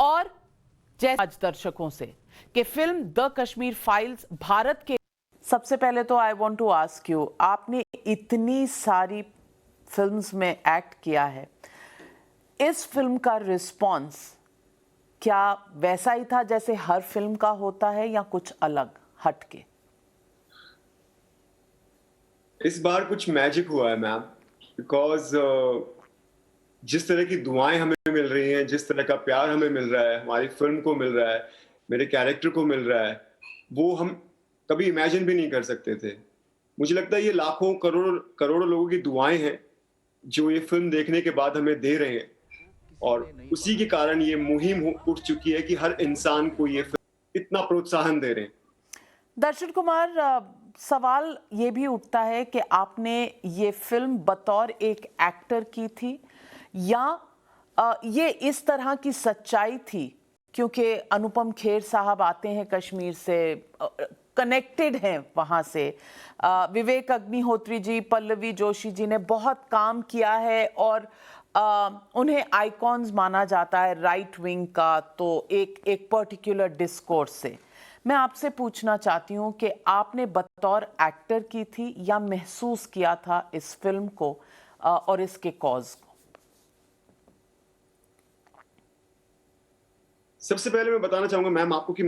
और जैसे आज दर्शकों से कि film the Kashmir files Bharat के सबसे पहले तो I want to ask you, आपने इतनी सारी फिल्म्स में एक्ट किया है, इस फिल्म का रिस्पॉन्स क्या वैसा ही था जैसे हर फिल्म का होता है या कुछ अलग हटके? इस बार कुछ मैजिक हुआ है मैम, बिकॉज जिस तरह की दुआएं हमें मिल रही हैं, जिस तरह का प्यार हमें मिल रहा है, हमारी फिल्म को मिल रहा है, मेरे कैरेक्टर को मिल रहा है, वो हम कभी इमेजिन भी नहीं कर सकते थे। मुझे लगता है ये लाखों करोड़ों करोड़ों लोगों की दुआएं हैं जो ये फिल्म देखने के बाद हमें दे रहे हैं, और उसी के कारण ये मुहिम उठ चुकी है कि हर इंसान को ये फिल्म इतना प्रोत्साहन दे रहे हैं। दर्शन कुमार, सवाल ये भी उठता है कि आपने ये फिल्म बतौर एक एक्टर की थी या ये इस तरह की सच्चाई थी क्योंकि अनुपम खेर साहब आते हैं कश्मीर से, कनेक्टेड हैं वहाँ से, विवेक अग्निहोत्री जी, पल्लवी जोशी जी ने बहुत काम किया है और उन्हें आइकॉन्स माना जाता है राइट विंग का, तो एक पर्टिकुलर डिस्कोर्स से। मैं आपसे पूछना चाहती हूँ कि आपने बतौर एक्टर की थी या महसूस किया था इस फिल्म को और इसके कॉज को? सबसे पहले मैं बताना चाहूंगा मैम आपको कि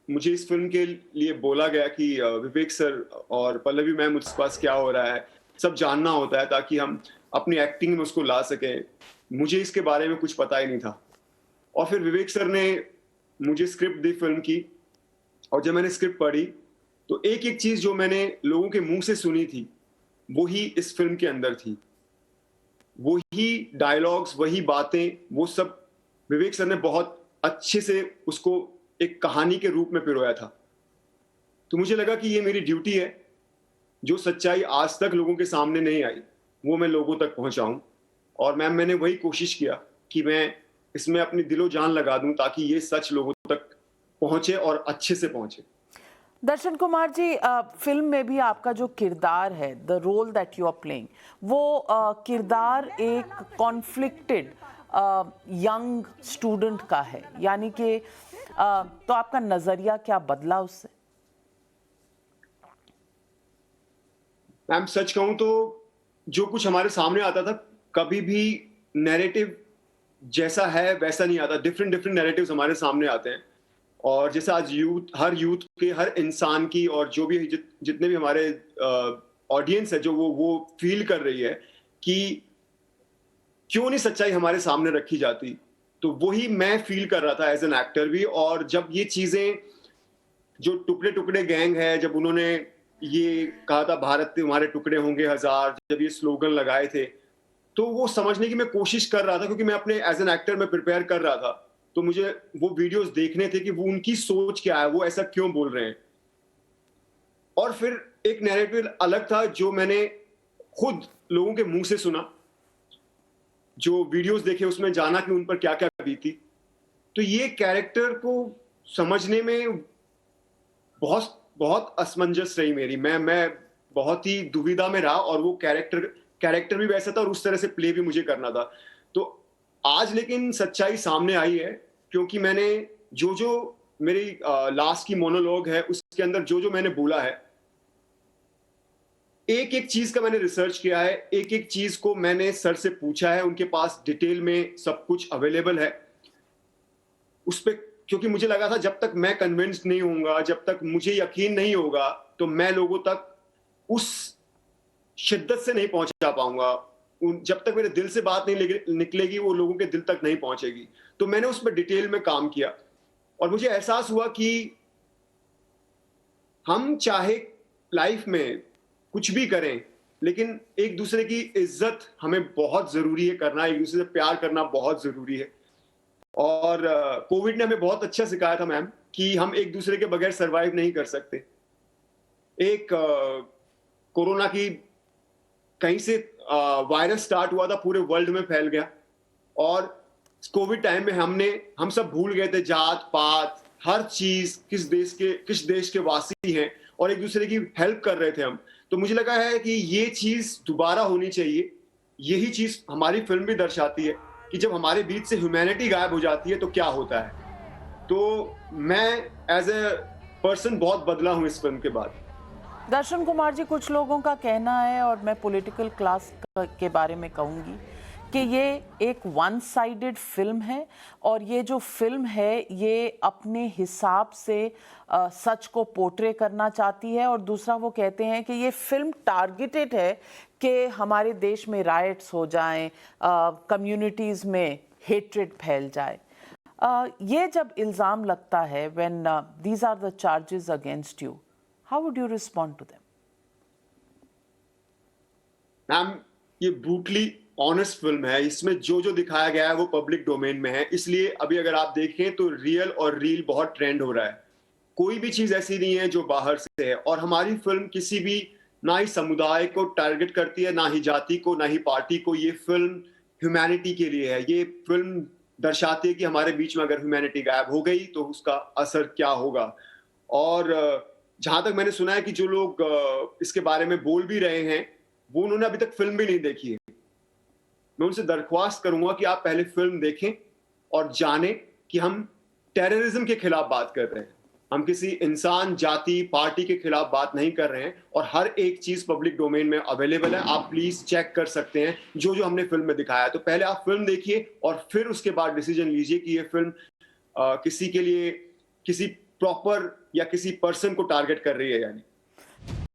मुझे इस फिल्म के लिए बोला गया कि विवेक सर और पल्लवी मैम मुझसे पास क्या हो रहा है, सब जानना होता है ताकि हम अपनी एक्टिंग में उसको ला सकें। मुझे इसके बारे में कुछ पता ही नहीं था, और फिर विवेक सर ने मुझे स्क्रिप्ट दी फिल्म की, और जब मैंने स्क्रिप्ट पढ़ी तो एक एक चीज जो मैंने लोगों के मुंह से सुनी थी वही इस फिल्म के अंदर थी। वही डायलॉग्स, वही बातें, वो सब विवेक सर ने बहुत अच्छे से उसको एक कहानी के रूप में पिरोया था। तो मुझे लगा कि ये मेरी ड्यूटी है, जो सच्चाई आज तक लोगों के सामने नहीं आई वो मैं लोगों तक पहुंचाऊं। और मैम मैंने वही कोशिश किया कि मैं इसमें अपनी दिलो जान लगा दूं ताकि ये सच लोगों तक पहुंचे और अच्छे से पहुंचे। दर्शन कुमार जी, फिल्म में भी आपका जो किरदार है, the role that you are playing, वो किरदार एक कॉन्फ्लिक्टेड यंग स्टूडेंट का है, यानी कि तो आपका नजरिया क्या बदला उससे? मैम सच कहूं तो जो कुछ हमारे सामने आता था, कभी भी नैरेटिव जैसा है वैसा नहीं आता। डिफरेंट डिफरेंट नैरेटिव्स हमारे सामने आते हैं, और जैसे आज यूथ के हर इंसान की, और जो भी जितने भी हमारे ऑडियंस है जो वो फील कर रही है कि क्यों नहीं सच्चाई हमारे सामने रखी जाती, तो वही मैं फील कर रहा था एज एन एक्टर भी। और जब ये चीजें, जो टुकड़े टुकड़े गैंग है, जब उन्होंने ये कहा था भारत तुम्हारे टुकड़े होंगे हजार, जब ये स्लोगन लगाए थे, तो वो समझने की मैं कोशिश कर रहा था, क्योंकि मैं अपने एज एन एक्टर में प्रिपेयर कर रहा था, तो मुझे वो वीडियोस देखने थे कि वो उनकी सोच क्या है, वो ऐसा क्यों बोल रहे हैं। और फिर एक नैरेटिव अलग था जो मैंने खुद लोगों के मुंह से सुना, जो वीडियोस देखे उसमें जाना कि उन पर क्या क्या बीती। तो ये कैरेक्टर को समझने में बहुत बहुत असमंजस रही मेरी। मैं बहुत ही दुविधा में रहा, और वो कैरेक्टर भी वैसा था और उस तरह से प्ले भी मुझे करना था। तो आज लेकिन सच्चाई सामने आई है, क्योंकि मैंने जो जो मेरी लास्ट की मोनोलॉग है उसके अंदर जो जो मैंने बोला है, एक एक चीज का मैंने रिसर्च किया है, एक एक चीज को मैंने सर से पूछा है, उनके पास डिटेल में सब कुछ अवेलेबल है उस पे। क्योंकि मुझे लगा था जब तक मैं कन्विंस्ड नहीं होऊंगा, जब तक मुझे यकीन नहीं होगा, तो मैं लोगों तक उस शिद्दत से नहीं पहुंचा पाऊंगा। जब तक मेरे दिल से बात नहीं निकलेगी वो लोगों के दिल तक नहीं पहुंचेगी। तो मैंने उस पर डिटेल में काम किया, और मुझे एहसास हुआ कि हम चाहे लाइफ में कुछ भी करें, लेकिन एक दूसरे की इज्जत हमें बहुत जरूरी है करना, एक दूसरे से प्यार करना बहुत जरूरी है। और कोविड ने हमें बहुत अच्छा सिखाया था मैम कि हम एक दूसरे के बगैर सरवाइव नहीं कर सकते। एक कोरोना की कहीं से वायरस स्टार्ट हुआ था, पूरे वर्ल्ड में फैल गया, और कोविड टाइम में हम सब भूल गए थे जात पात, हर चीज, किस देश के वासी हैं, और एक दूसरे की हेल्प कर रहे थे हम। तो मुझे लगा है कि ये चीज दोबारा होनी चाहिए। यही चीज हमारी फिल्म भी दर्शाती है कि जब हमारे बीच से ह्यूमैनिटी गायब हो जाती है तो क्या होता है। तो मैं एज ए पर्सन बहुत बदला हूं इस फिल्म के बाद। दर्शन कुमार जी, कुछ लोगों का कहना है, और मैं पॉलिटिकल क्लास के बारे में कहूंगी, कि ये एक वन साइडेड फिल्म है, और ये जो फिल्म है ये अपने हिसाब से सच को पोर्ट्रे करना चाहती है। और दूसरा, वो कहते हैं कि ये फिल्म टारगेटेड है कि हमारे देश में राइट्स हो जाएं, कम्युनिटीज़ में हेट्रेड फैल जाए। ये जब इल्ज़ाम लगता है, when these are the charges against you, how would you respond to them? Ma'am, ये ब्रूटली ऑनेस्ट फिल्म है। इसमें जो जो दिखाया गया है वो पब्लिक डोमेन में है, इसलिए अभी अगर आप देखें तो रियल और रील बहुत ट्रेंड हो रहा है। कोई भी चीज ऐसी नहीं है जो बाहर से है, और हमारी फिल्म किसी भी ना ही समुदाय को टारगेट करती है, ना ही जाति को, ना ही पार्टी को। ये फिल्म ह्यूमैनिटी के लिए है। ये फिल्म दर्शाती है कि हमारे बीच में अगर ह्यूमैनिटी गायब हो गई तो उसका असर क्या होगा। और जहां तक मैंने सुना है कि जो लोग इसके बारे में बोल भी रहे हैं, वो उन्होंने अभी तक फिल्म भी नहीं देखी है। मैं उनसे दरख्वास्त करूंगा कि आप पहले फिल्म देखें और जानें कि हम टेररिज्म के खिलाफ बात कर रहे हैं। हम किसी इंसान, जाति, पार्टी के खिलाफ बात नहीं कर रहे हैं, और हर एक चीज पब्लिक डोमेन में अवेलेबल है। आप प्लीज चेक कर सकते हैं जो जो हमने फिल्म में दिखाया है। तो पहले आप फिल्म देखिए और फिर उसके बाद डिसीजन लीजिए कि ये फिल्म किसी के लिए, किसी प्रॉपर या किसी पर्सन को टारगेट कर रही है या नहीं।